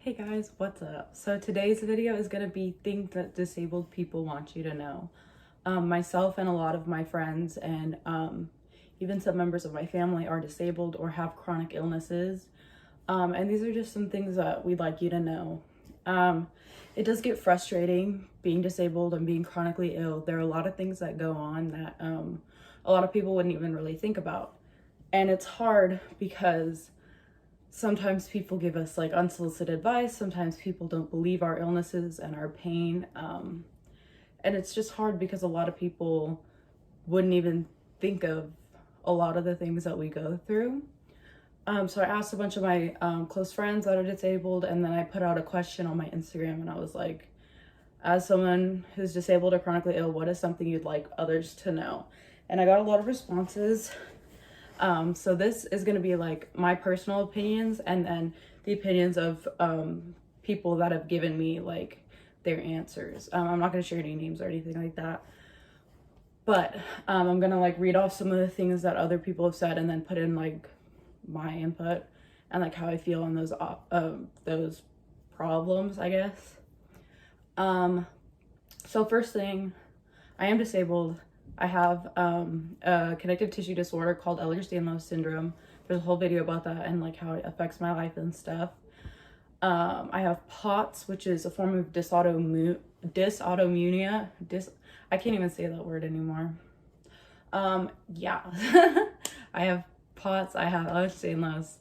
Hey guys, what's up? So today's video is going to be things that disabled people want you to know. Myself and a lot of my friends and even some members of my family are disabled or have chronic illnesses. And these are just some things that we'd like you to know. It does get frustrating being disabled and being chronically ill. There are a lot of things that go on that a lot of people wouldn't even really think about. And it's hard because sometimes people give us like unsolicited advice. Sometimes people don't believe our illnesses and our pain. And it's just hard because a lot of people wouldn't even think of a lot of the things that we go through. So I asked a bunch of my close friends that are disabled, and then I put out a question on my Instagram, and I was like, as someone who's disabled or chronically ill, what is something you'd like others to know? And I got a lot of responses. So this is going to be like my personal opinions and then the opinions of people that have given me like their answers. I'm not going to share any names or anything like that, but I'm going to like read off some of the things that other people have said and then put in like my input and like how I feel on those problems, I guess. So first thing, I am disabled. I have a connective tissue disorder called Ehlers-Danlos syndrome. There's a whole video about that and like how it affects my life and stuff. I have POTS, which is a form of dysautonomia. I can't even say that word anymore. Yeah. I have POTS. I have Ehlers-Danlos.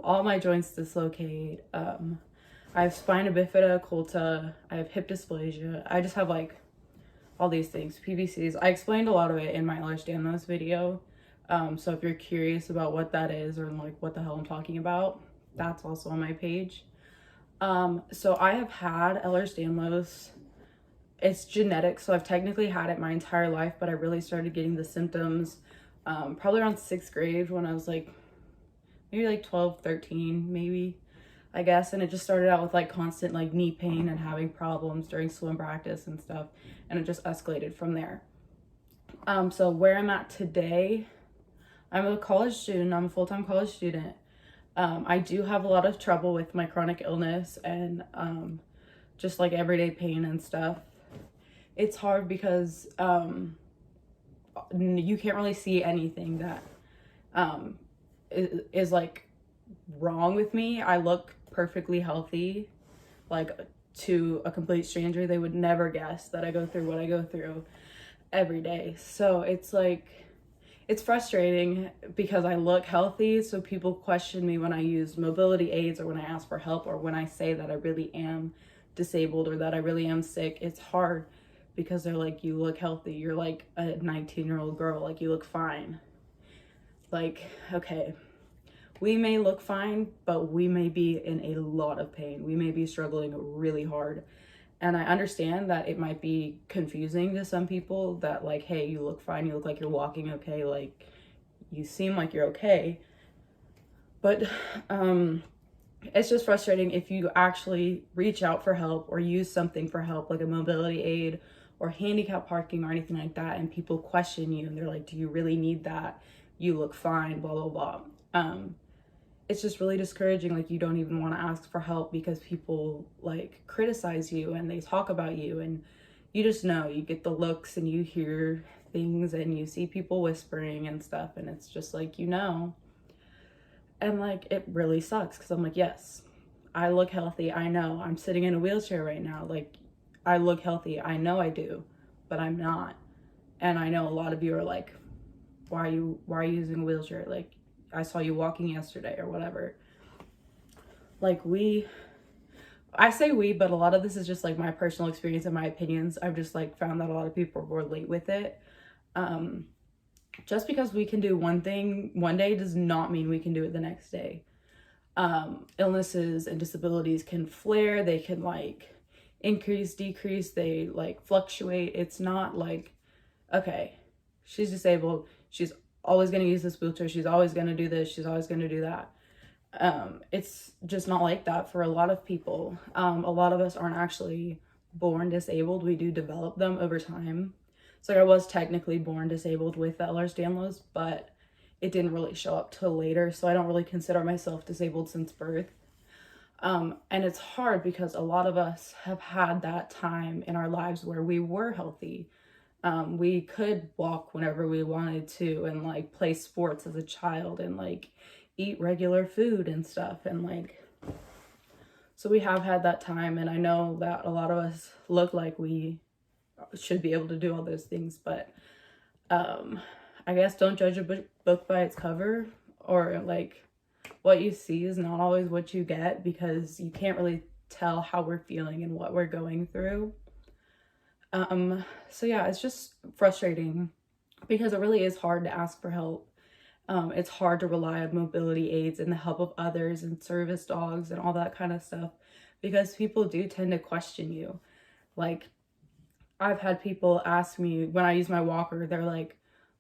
All my joints dislocate. I have spina bifida, colta. I have hip dysplasia. I just have like all these things, PVCs. I explained a lot of it in my Ehlers-Danlos video. So if you're curious about what that is or like what the hell I'm talking about, that's also on my page. So I have had Ehlers-Danlos. It's genetic, so I've technically had it my entire life, but I really started getting the symptoms probably around 6th grade when I was like maybe like 12, 13 maybe, I guess. And it just started out with like constant like knee pain and having problems during swim practice and stuff, and it just escalated from there. So where I'm at today, I'm a college student. I'm a full-time college student. I do have a lot of trouble with my chronic illness and just like everyday pain and stuff. It's hard because you can't really see anything that is like wrong with me. I look perfectly healthy. Like, to a complete stranger, they would never guess that I go through what I go through every day. So it's like, it's frustrating because I look healthy, so people question me when I use mobility aids or when I ask for help or when I say that I really am disabled or that I really am sick. It's hard because they're like, you look healthy. You're like a 19-year-old girl. Like, you look fine. Like, okay, we may look fine, but we may be in a lot of pain. We may be struggling really hard. And I understand that it might be confusing to some people that like, hey, you look fine. You look like you're walking okay. Like, you seem like you're okay. But it's just frustrating if you actually reach out for help or use something for help, like a mobility aid or handicap parking or anything like that, and people question you and they're like, do you really need that? You look fine, blah, blah, blah. It's just really discouraging. Like, you don't even want to ask for help because people like criticize you and they talk about you, and you just know, you get the looks and you hear things and you see people whispering and stuff, and it's just like, you know. And like, it really sucks because I'm like, yes, I look healthy. I know I'm sitting in a wheelchair right now. Like, I look healthy. I know I do, but I'm not. And I know a lot of you are like, why are you using a wheelchair? Like, I saw you walking yesterday or whatever. Like, I say we, but a lot of this is just like my personal experience and my opinions. I've just like found that a lot of people relate with it. Just because we can do one thing one day does not mean we can do it the next day. Illnesses and disabilities can flare. They can like increase, decrease. They like fluctuate. It's not like, okay, she's disabled. She's always going to use this wheelchair. She's always going to do this. She's always going to do that. It's just not like that for a lot of people. A lot of us aren't actually born disabled. We do develop them over time. So I was technically born disabled with Ehlers-Danlos, but it didn't really show up till later. So I don't really consider myself disabled since birth. And it's hard because a lot of us have had that time in our lives where we were healthy. We could walk whenever we wanted to, and like play sports as a child, and like eat regular food and stuff. And like, so we have had that time. And I know that a lot of us look like we should be able to do all those things, but I guess don't judge a book by its cover, or like what you see is not always what you get, because you can't really tell how we're feeling and what we're going through. So yeah, it's just frustrating because it really is hard to ask for help. It's hard to rely on mobility aids and the help of others and service dogs and all that kind of stuff, because people do tend to question you. Like, I've had people ask me when I use my walker, they're like,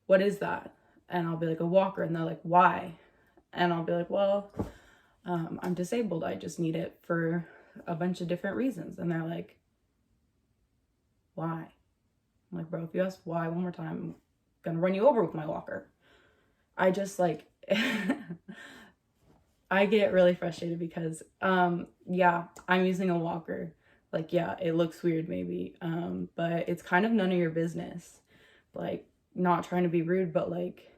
what is that? And I'll be like, a walker. And they're like, why? And I'll be like, well, I'm disabled. I just need it for a bunch of different reasons. And they're like, why? I'm like, bro, if you ask why one more time, I'm gonna run you over with my walker. I just like, I get really frustrated because, yeah, I'm using a walker. Like, yeah, it looks weird maybe, but it's kind of none of your business. Like, not trying to be rude, but like,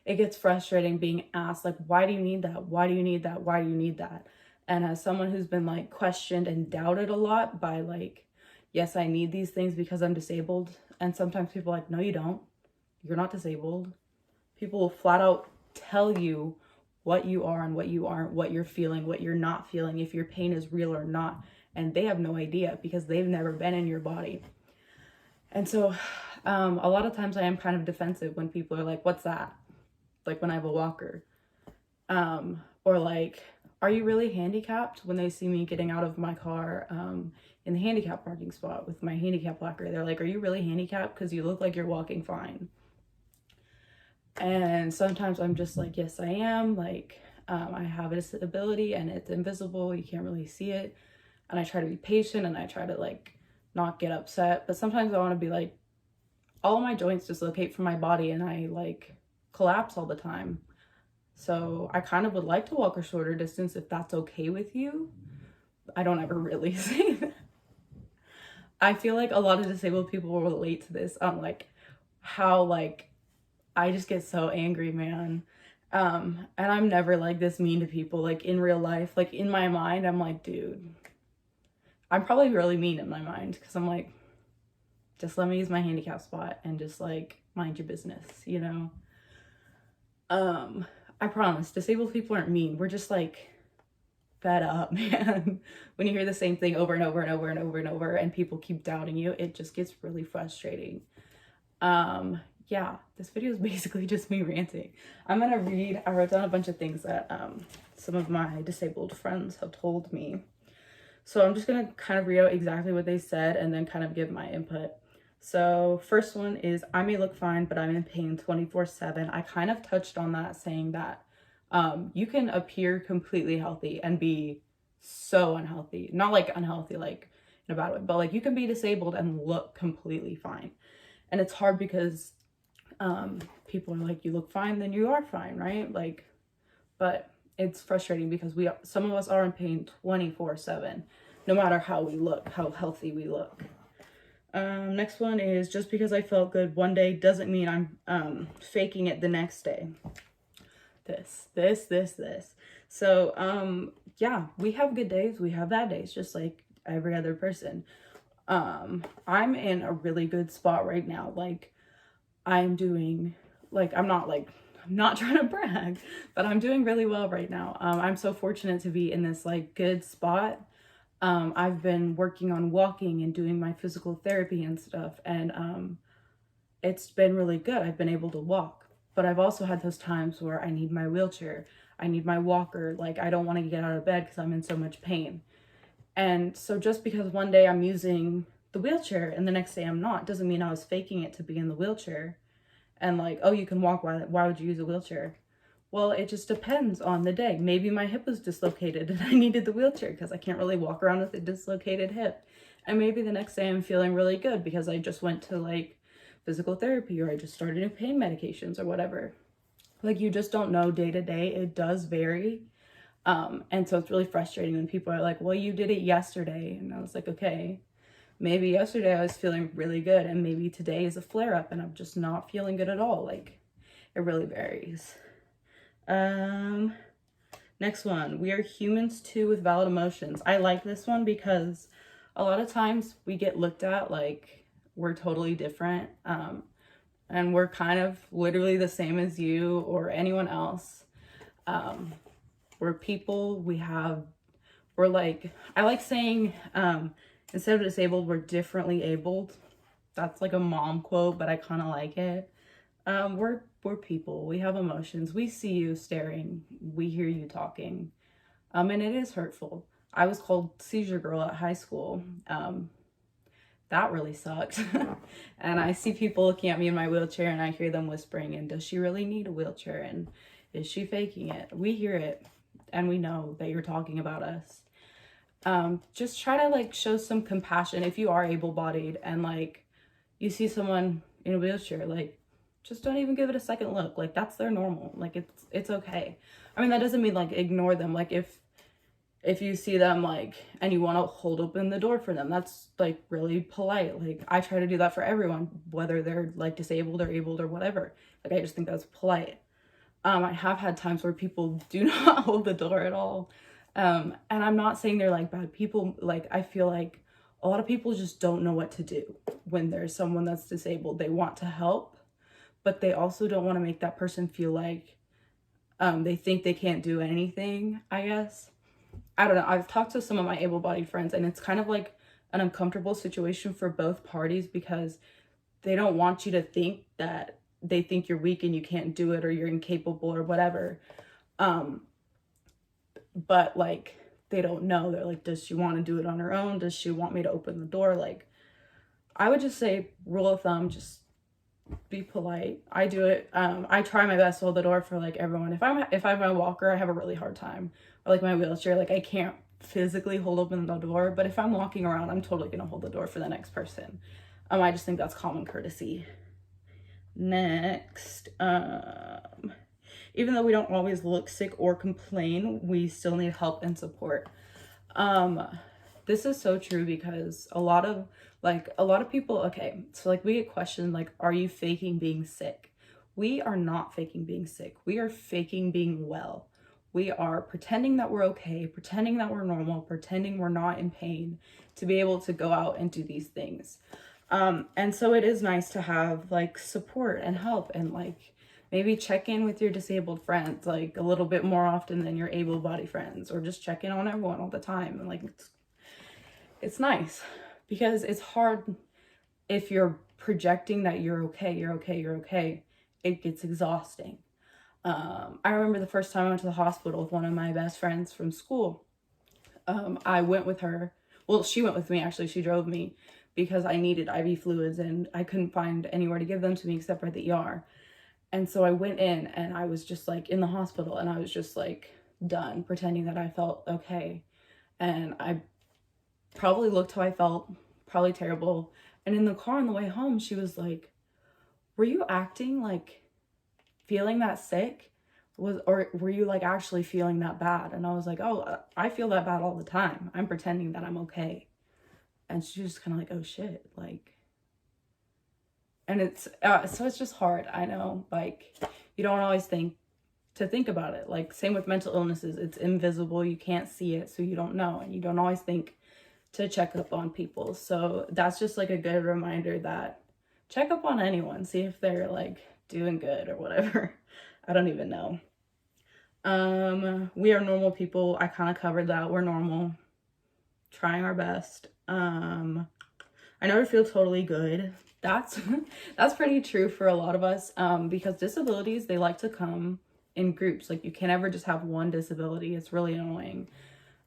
it gets frustrating being asked, like, why do you need that? Why do you need that? Why do you need that? And as someone who's been like questioned and doubted a lot by like, yes, I need these things because I'm disabled. And sometimes people are like, no, you don't. You're not disabled. People will flat out tell you what you are and what you aren't, what you're feeling, what you're not feeling, if your pain is real or not. And they have no idea because they've never been in your body. And so a lot of times I am kind of defensive when people are like, what's that? Like when I have a walker. Or like, are you really handicapped? When they see me getting out of my car in the handicap parking spot with my handicap placard, they're like, are you really handicapped? Because you look like you're walking fine. And sometimes I'm just like, yes, I am. Like, I have a disability and it's invisible. You can't really see it. And I try to be patient and I try to like not get upset. But sometimes I want to be like, all my joints dislocate from my body and I like collapse all the time. So I kind of would like to walk a shorter distance if that's okay with you. I don't ever really say that. I feel like a lot of disabled people will relate to this on like how like I just get so angry, man. And I'm never like this mean to people, like in real life. Like in my mind, I'm like, dude, I'm probably really mean in my mind because I'm like, just let me use my handicap spot and just like mind your business, you know? I promise, disabled people aren't mean. We're just like fed up, man. When you hear the same thing over and over and over and over and over and people keep doubting you, it just gets really frustrating. Yeah, this video is basically just me ranting. I wrote down a bunch of things that some of my disabled friends have told me. So I'm just gonna kind of read out exactly what they said and then kind of give my input. So first one is, I may look fine, but I'm in pain 24/7. I kind of touched on that, saying that you can appear completely healthy and be so unhealthy. Not like unhealthy, like in a bad way, but like you can be disabled and look completely fine. And it's hard because people are like, you look fine, then you are fine, right? Like, but it's frustrating because some of us are in pain 24/7, no matter how we look, how healthy we look. Next one is, just because I felt good one day doesn't mean I'm faking it the next day. This. So, yeah, we have good days, we have bad days, just like every other person. I'm in a really good spot right now. Like, I'm doing, like, I'm not trying to brag, but I'm doing really well right now. I'm so fortunate to be in this like good spot. I've been working on walking and doing my physical therapy and stuff, and it's been really good. I've been able to walk, but I've also had those times where I need my wheelchair, I need my walker, like I don't want to get out of bed because I'm in so much pain. And so just because one day I'm using the wheelchair and the next day I'm not, doesn't mean I was faking it to be in the wheelchair. And like, oh, you can walk, why would you use a wheelchair? Well, it just depends on the day. Maybe my hip was dislocated and I needed the wheelchair because I can't really walk around with a dislocated hip. And maybe the next day I'm feeling really good because I just went to like physical therapy, or I just started new pain medications or whatever. Like, you just don't know day to day. It does vary. And so it's really frustrating when people are like, well, you did it yesterday. And I was like, okay, maybe yesterday I was feeling really good, and maybe today is a flare up and I'm just not feeling good at all. Like, it really varies. Next one, we are humans too with valid emotions. I like this one because a lot of times we get looked at like we're totally different. And we're kind of literally the same as you or anyone else. We're people, we're like, I like saying, instead of disabled, we're differently abled. That's like a mom quote, but I kind of like it. We're people, we have emotions. We see you staring, we hear you talking. And it is hurtful. I was called seizure girl at high school. That really sucked. And I see people looking at me in my wheelchair and I hear them whispering, and does she really need a wheelchair? And is she faking it? We hear it and we know that you're talking about us. Just try to like show some compassion if you are able-bodied and like you see someone in a wheelchair, like just don't even give it a second look. Like that's their normal. Like it's okay. I mean, that doesn't mean like ignore them. Like if you see them like and you want to hold open the door for them, that's like really polite. Like I try to do that for everyone, whether they're like disabled or abled or whatever. Like I just think that's polite. I have had times where people do not hold the door at all. And I'm not saying they're like bad people. Like I feel like a lot of people just don't know what to do when there's someone that's disabled. They want to help, but they also don't want to make that person feel like they think they can't do anything, I guess. I don't know. I've talked to some of my able-bodied friends and it's kind of like an uncomfortable situation for both parties because they don't want you to think that they think you're weak and you can't do it or you're incapable or whatever. But like, they don't know. They're like, does she want to do it on her own? Does she want me to open the door? Like, I would just say rule of thumb, just be polite. I do it. I try my best to hold the door for like everyone. If I'm a walker, I have a really hard time. Or like my wheelchair, like I can't physically hold open the door, but if I'm walking around, I'm totally gonna hold the door for the next person. I just think that's common courtesy. Next, even though we don't always look sick or complain, we still need help and support. This is so true because a lot of people, okay, so like we get questioned like, are you faking being sick? We are not faking being sick. We are faking being well. We are pretending that we're okay, pretending that we're normal, pretending we're not in pain to be able to go out and do these things. And so it is nice to have like support and help and like maybe check in with your disabled friends like a little bit more often than your able-bodied friends, or just check in on everyone all the time. And like it's nice because it's hard if you're projecting that you're okay. It gets exhausting. I remember the first time I went to the hospital with one of my best friends from school. I went with her. Well, she went with me, actually. She drove me because I needed IV fluids and I couldn't find anywhere to give them to me except for the ER. And so I went in and I was just like in the hospital and I was just like done pretending that I felt okay. And I probably looked how I felt, probably terrible. And in the car on the way home, she was like, were you acting like feeling that sick? Or were you like actually feeling that bad? And I was like, oh, I feel that bad all the time. I'm pretending that I'm okay. And she was kind of like, oh shit, like, and it's, so it's just hard. I know, like, you don't always think about it. Like, same with mental illnesses, it's invisible. You can't see it, so you don't know. And you don't always think to check up on people. So that's just like a good reminder that check up on anyone, see if they're like doing good or whatever. I don't even know. We are normal people. I kind of covered that. We're normal, trying our best. I never feel totally good. That's pretty true for a lot of us, because disabilities, they like to come in groups. Like, you can't ever just have one disability. It's really annoying.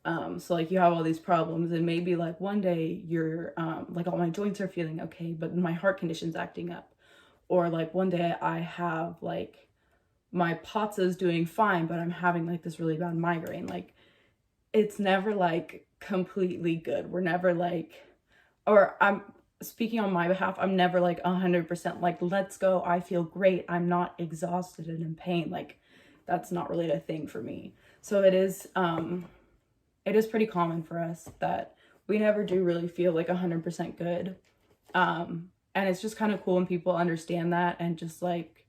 So like, you have all these problems and maybe like one day you're like, all my joints are feeling okay, but my heart condition's acting up. Or like one day I have like my POTS is doing fine, but I'm having like this really bad migraine. Like, it's never like completely good. We're never like, or I'm speaking on my behalf, I'm never like 100% like, let's go, I feel great, I'm not exhausted and in pain. Like, that's not really a thing for me. So it is pretty common for us that we never do really feel like 100% good. And it's just kind of cool when people understand that and just like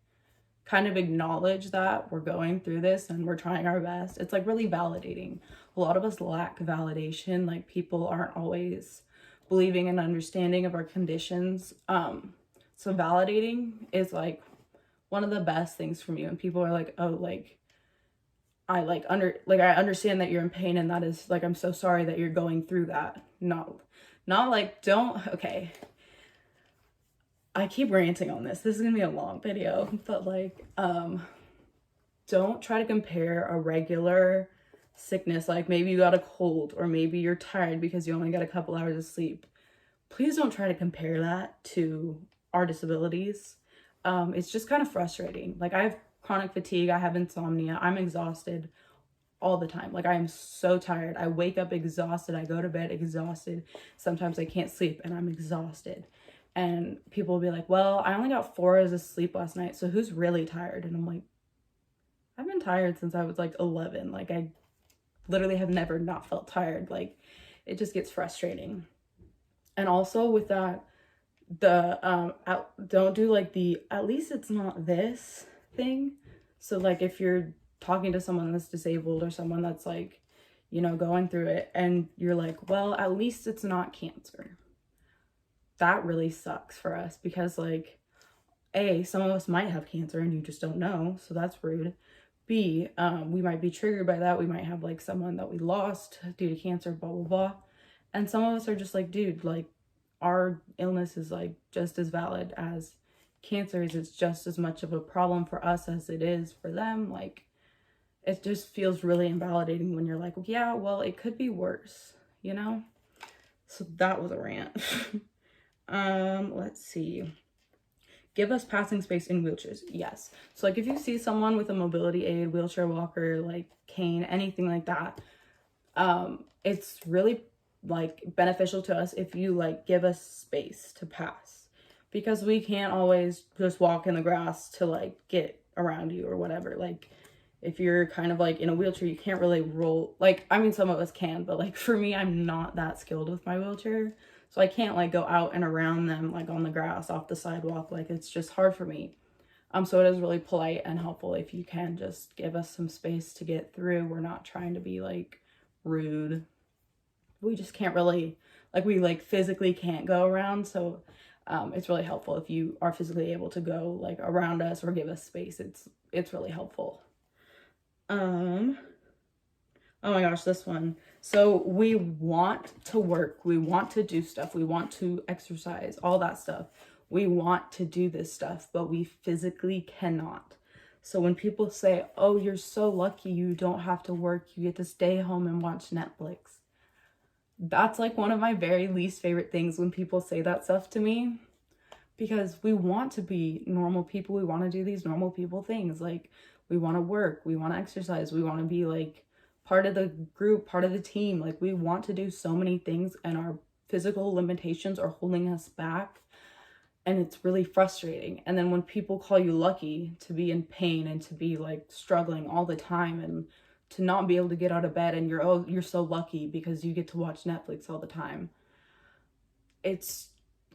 kind of acknowledge that we're going through this and we're trying our best. It's like really validating. A lot of us lack validation. Like, people aren't always believing and understanding of our conditions. So validating is like one of the best things for me when people are like, oh, like, I understand that you're in pain, and that is like, I'm so sorry that you're going through that. Not like, don't, okay. I keep ranting on this. This is gonna be a long video, but like, don't try to compare a regular sickness, like maybe you got a cold or maybe you're tired because you only got a couple hours of sleep. Please don't try to compare that to our disabilities. It's just kind of frustrating. Like, I have chronic fatigue, I have insomnia, I'm exhausted all the time. Like, I am so tired. I wake up exhausted, I go to bed exhausted. Sometimes I can't sleep and I'm exhausted. And people will be like, well, I only got 4 hours of sleep last night, so who's really tired? And I'm like, I've been tired since I was like 11. Like, I literally have never not felt tired. Like, it just gets frustrating. And also with that, don't do like the, at least it's not this thing. So like, if you're talking to someone that's disabled or someone that's like, you know, going through it, and you're like, well, at least it's not cancer. That really sucks for us, because like, A, some of us might have cancer and you just don't know, so that's rude. B, we might be triggered by that. We might have like someone that we lost due to cancer, blah, blah, blah. And some of us are just like, dude, like, our illness is like just as valid as cancer is. It's just as much of a problem for us as it is for them. Like, it just feels really invalidating when you're like, yeah, well, it could be worse, you know? So that was a rant. Let's see. Give us passing space in wheelchairs. Yes. So like, if you see someone with a mobility aid, wheelchair walker, like cane, anything like that, it's really like beneficial to us if you like give us space to pass, because we can't always just walk in the grass to like get around you or whatever. Like, if you're kind of like in a wheelchair, you can't really roll. Like, I mean, some of us can, but like, for me, I'm not that skilled with my wheelchair. So I can't like go out and around them like on the grass off the sidewalk. Like, it's just hard for me. So it is really polite and helpful if you can just give us some space to get through. We're not trying to be like rude. We just can't really, like, we like physically can't go around. So it's really helpful if you are physically able to go like around us or give us space. It's really helpful. Oh my gosh, this one. So we want to work, we want to do stuff, we want to exercise, all that stuff. We want to do this stuff, but we physically cannot. So when people say, oh, you're so lucky you don't have to work, you get to stay home and watch Netflix. That's like one of my very least favorite things when people say that stuff to me, because we want to be normal people. We want to do these normal people things. Like, we want to work, we want to exercise, we want to be like part of the group, part of the team. Like, we want to do so many things, and our physical limitations are holding us back, and it's really frustrating. And then when people call you lucky to be in pain and to be like struggling all the time and to not be able to get out of bed, and you're so lucky because you get to watch Netflix all the time, it's,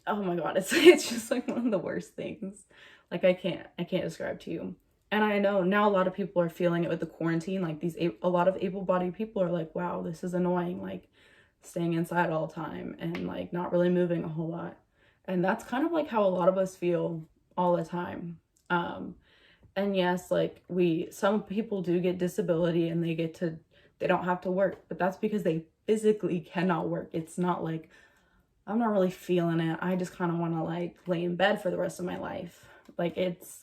oh my god, it's just like one of the worst things. Like, I can't describe to you. And I know now a lot of people are feeling it with the quarantine. Like, a lot of able-bodied people are like, wow, this is annoying, like staying inside all the time and like not really moving a whole lot. And that's kind of like how a lot of us feel all the time. And yes, like, some people do get disability and they don't have to work, but that's because they physically cannot work. It's not like, I'm not really feeling it, I just kind of want to like lay in bed for the rest of my life. Like, it's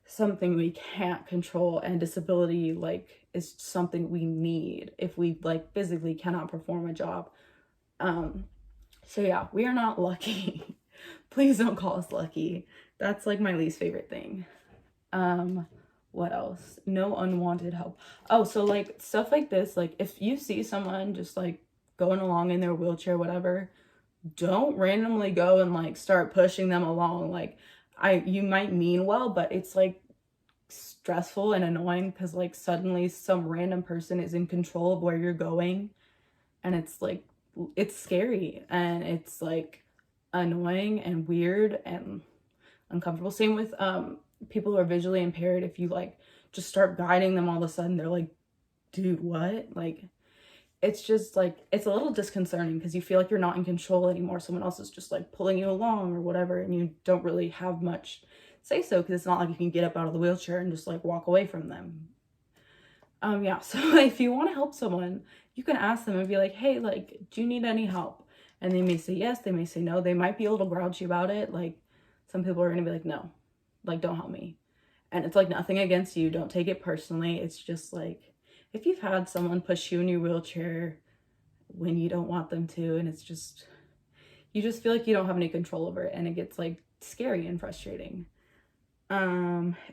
something we can't control, and disability like is something we need if we like physically cannot perform a job. So yeah, we are not lucky. Please don't call us lucky. That's like my least favorite thing. What else? No unwanted help. Oh, so like stuff like this, like if you see someone just like going along in their wheelchair, whatever, don't randomly go and like start pushing them along. Like, you might mean well, but it's like, stressful and annoying because like suddenly some random person is in control of where you're going, and it's like, it's scary and it's like annoying and weird and uncomfortable. Same with people who are visually impaired. If you like just start guiding them, all of a sudden they're like, dude, what? Like, it's just like, it's a little disconcerting because you feel like you're not in control anymore. Someone else is just like pulling you along or whatever, and you don't really have much say so, because it's not like you can get up out of the wheelchair and just like walk away from them. Yeah, so if you want to help someone, you can ask them and be like, hey, like, do you need any help? And they may say yes, they may say no. They might be a little grouchy about it. Like, some people are going to be like, no, like, don't help me. And it's like nothing against you. Don't take it personally. It's just like, if you've had someone push you in your wheelchair when you don't want them to, and it's just, you just feel like you don't have any control over it, and it gets like scary and frustrating.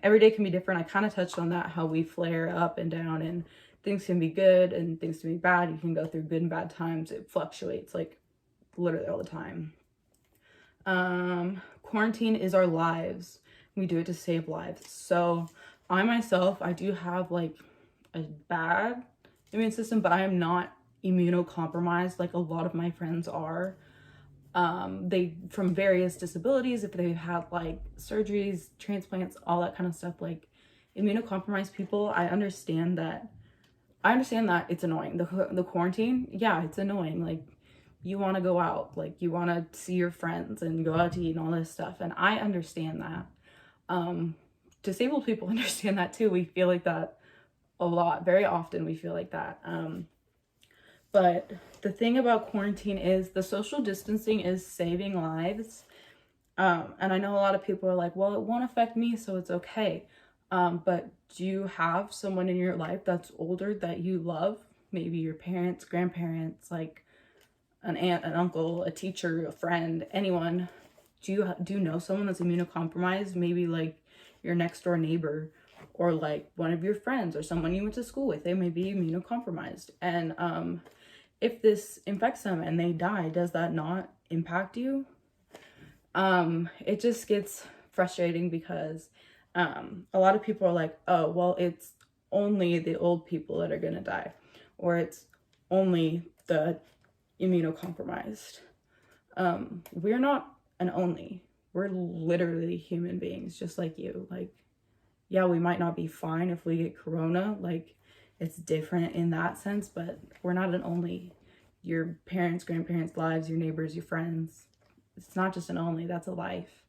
Every day can be different. I kind of touched on that, how we flare up and down, and things can be good and things can be bad. You can go through good and bad times. It fluctuates like literally all the time. Quarantine is our lives. We do it to save lives. So I myself, I do have like a bad immune system, but I am not immunocompromised like a lot of my friends are. They, from various disabilities, if they've had like surgeries, transplants, all that kind of stuff, like immunocompromised people, I understand that it's annoying. The quarantine, yeah, it's annoying. Like, you want to go out, like you want to see your friends and go out to eat and all this stuff, and I understand that. Disabled people understand that too. We feel like that a lot, very often we feel like that. But the thing about quarantine is the social distancing is saving lives. And I know a lot of people are like, well, it won't affect me, so it's okay. But do you have someone in your life that's older that you love? Maybe your parents, grandparents, like an aunt, an uncle, a teacher, a friend, anyone. Do you know someone that's immunocompromised? Maybe like your next door neighbor, or like one of your friends, or someone you went to school with. They may be immunocompromised. And if this infects them and they die, does that not impact you? It just gets frustrating because a lot of people are like, oh, well, it's only the old people that are gonna die, or it's only the immunocompromised. We're not an only. We're literally human beings just like you. Like, yeah, we might not be fine if we get corona, like, it's different in that sense, but we're not an only. Your parents, grandparents' lives, your neighbors, your friends, it's not just an only, that's a life.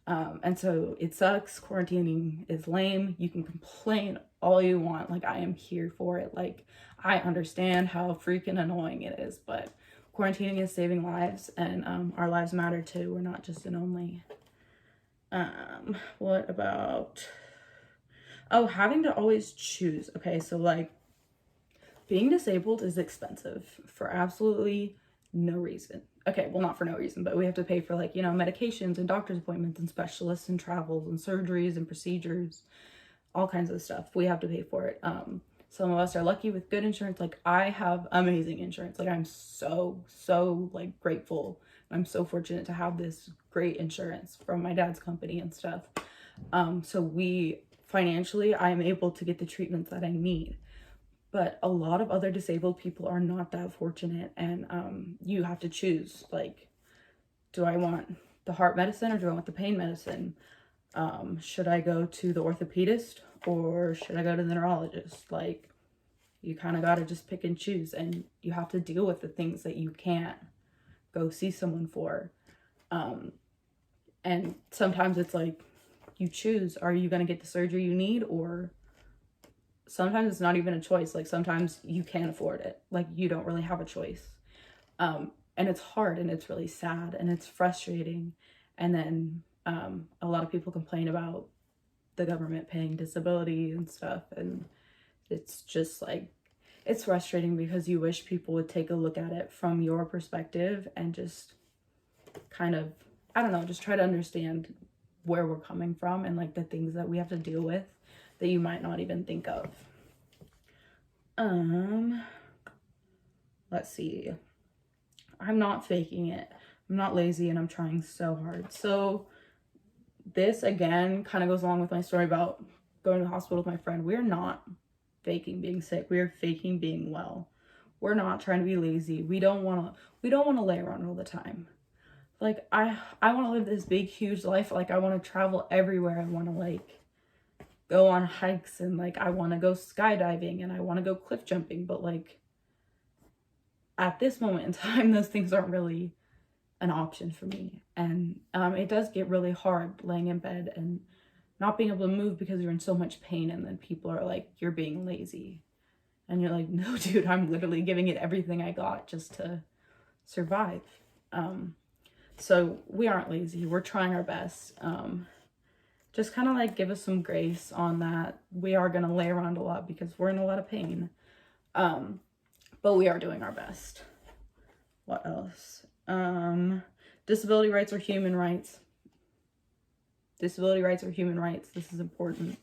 And so it sucks. Quarantining is lame. You can complain all you want. Like, I am here for it. Like, I understand how freaking annoying it is, but quarantining is saving lives, and our lives matter too. We're not just an only. What about, oh, having to always choose. Okay, so like, being disabled is expensive for absolutely no reason. Okay, well, not for no reason, but we have to pay for, like, you know, medications and doctor's appointments and specialists and travels and surgeries and procedures, all kinds of stuff. We have to pay for it. Some of us are lucky with good insurance. Like, I have amazing insurance. Like, I'm so like grateful. I'm so fortunate to have this great insurance from my dad's company and stuff. So we financially, I am able to get the treatments that I need. But a lot of other disabled people are not that fortunate, and you have to choose, like, do I want the heart medicine or do I want the pain medicine? Should I go to the orthopedist or should I go to the neurologist? Like, you kind of got to just pick and choose, and you have to deal with the things that you can't go see someone for. And sometimes it's like, you choose, are you going to get the surgery you need, or sometimes it's not even a choice. Like, sometimes you can't afford it. Like, you don't really have a choice. And it's hard, and it's really sad, and it's frustrating. And then a lot of people complain about the government paying disability and stuff. And it's just like, it's frustrating because you wish people would take a look at it from your perspective and just kind of, I don't know, just try to understand where we're coming from and like the things that we have to deal with that you might not even think of. Let's see. I'm not faking it. I'm not lazy, and I'm trying so hard. So this again kind of goes along with my story about going to the hospital with my friend, we're not faking being sick. We are faking being well. We're not trying to be lazy. We don't want to lay around all the time. Like, I want to live this big, huge life. Like, I want to travel everywhere. I want to, like, go on hikes, and, like, I want to go skydiving, and I want to go cliff jumping. But, like, at this moment in time, those things aren't really an option for me. And it does get really hard laying in bed and not being able to move because you're in so much pain, and then people are like, you're being lazy. And you're like, no, dude, I'm literally giving it everything I got just to survive. So we aren't lazy. We're trying our best. Just kind of like give us some grace on that. We are going to lay around a lot because we're in a lot of pain. But we are doing our best. What else? Disability rights are human rights. Disability rights are human rights. This is important.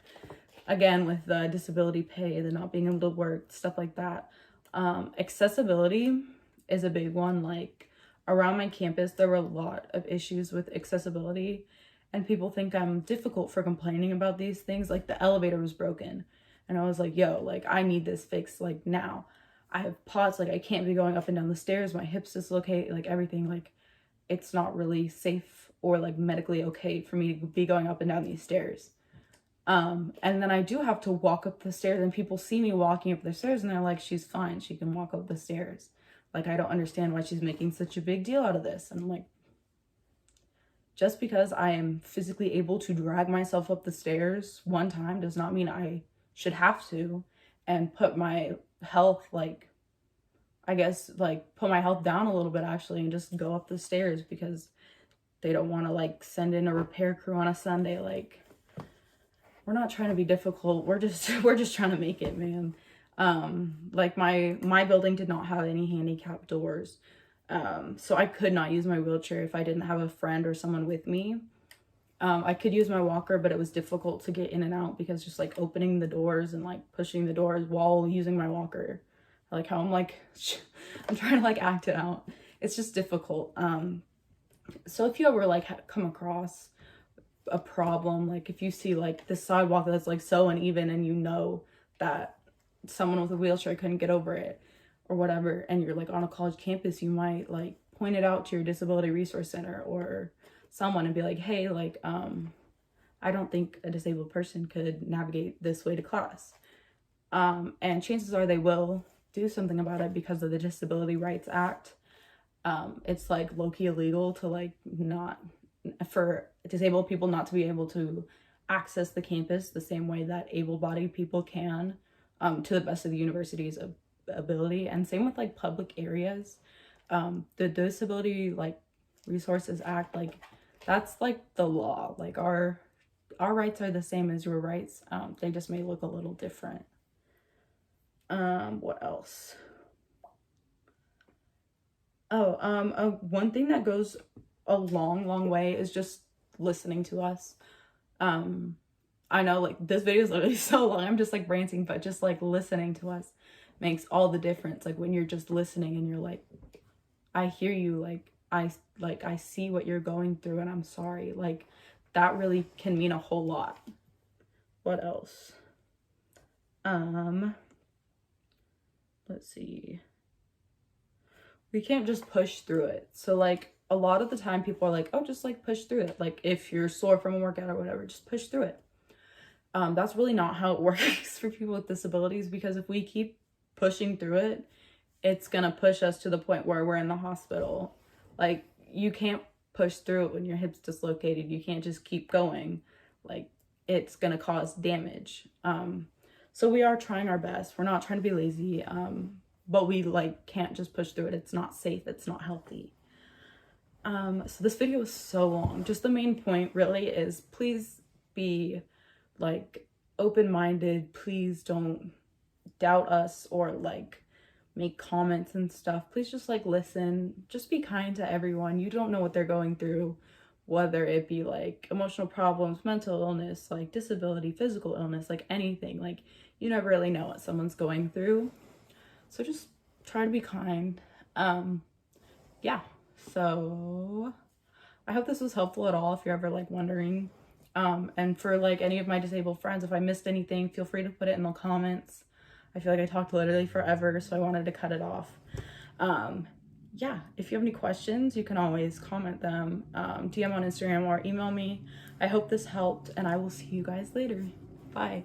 Again, with the disability pay, the not being able to work, stuff like that. Accessibility is a big one. Like, around my campus, there were a lot of issues with accessibility, and people think I'm difficult for complaining about these things. Like, the elevator was broken, and I was like, yo, like, I need this fixed, like, now. I have POTS, like, I can't be going up and down the stairs, my hips dislocate, like, everything, like, it's not really safe or, like, medically okay for me to be going up and down these stairs. And then I do have to walk up the stairs, and people see me walking up the stairs, and they're like, she's fine, she can walk up the stairs. Like, I don't understand why she's making such a big deal out of this. And I'm like, just because I am physically able to drag myself up the stairs one time does not mean I should have to, and put my health, like, I guess, like, put my health down a little bit, actually, and just go up the stairs because they don't want to, like, send in a repair crew on a Sunday. Like, we're not trying to be difficult. We're just trying to make it, man. Like, my building did not have any handicap doors. So I could not use my wheelchair if I didn't have a friend or someone with me. I could use my walker, but it was difficult to get in and out because just, like, opening the doors and, like, pushing the doors while using my walker, like, how I'm, like, I'm trying to, like, act it out. It's just difficult. So if you ever, like, come across a problem, like, if you see, like, the sidewalk that's, like, so uneven, and you know that someone with a wheelchair couldn't get over it or whatever, and you're, like, on a college campus, you might, like, point it out to your disability resource center or someone and be like, hey, like, I don't think a disabled person could navigate this way to class. And chances are they will do something about it because of the Disability Rights Act. It's, like, low-key illegal to, like, not, for disabled people not to be able to access the campus the same way that able-bodied people can, to the best of the university's ability. And same with, like, public areas. The Disability, like, Resources Act, like, that's, like, the law. Like, our rights are the same as your rights. They just may look a little different. What else? One thing that goes a long way is just listening to us. I know, like, this video is literally so long, I'm just, like, ranting, but just, like, listening to us makes all the difference. Like, when you're just listening and you're like, I hear you, like, I see what you're going through, and I'm sorry. Like, that really can mean a whole lot. What else? Let's see. We can't just push through it. So, like, a lot of the time people are like, oh, just, like, push through it. Like, if you're sore from a workout or whatever, just push through it. That's really not how it works for people with disabilities, because if we keep pushing through it, it's gonna push us to the point where we're in the hospital. Like, you can't push through it when your hip's dislocated. You can't just keep going. Like, it's gonna cause damage. So we are trying our best. We're not trying to be lazy, but we, like, can't just push through it. It's not safe. It's not healthy. So this video is so long. Just the main point really is, please be, like, open-minded. Please don't doubt us or, like, make comments and stuff. Please just, like, listen. Just be kind to everyone. You don't know what they're going through, whether it be, like, emotional problems, mental illness, like, disability, physical illness, like, anything. Like, you never really know what someone's going through. So just try to be kind. Yeah. So I hope this was helpful at all if you're ever, like, wondering And for like any of my disabled friends, if I missed anything, feel free to put it in the comments. I feel like I talked literally forever, so I wanted to cut it off. Yeah, if you have any questions, you can always comment them, DM on Instagram or email me. I hope this helped, and I will see you guys later. Bye.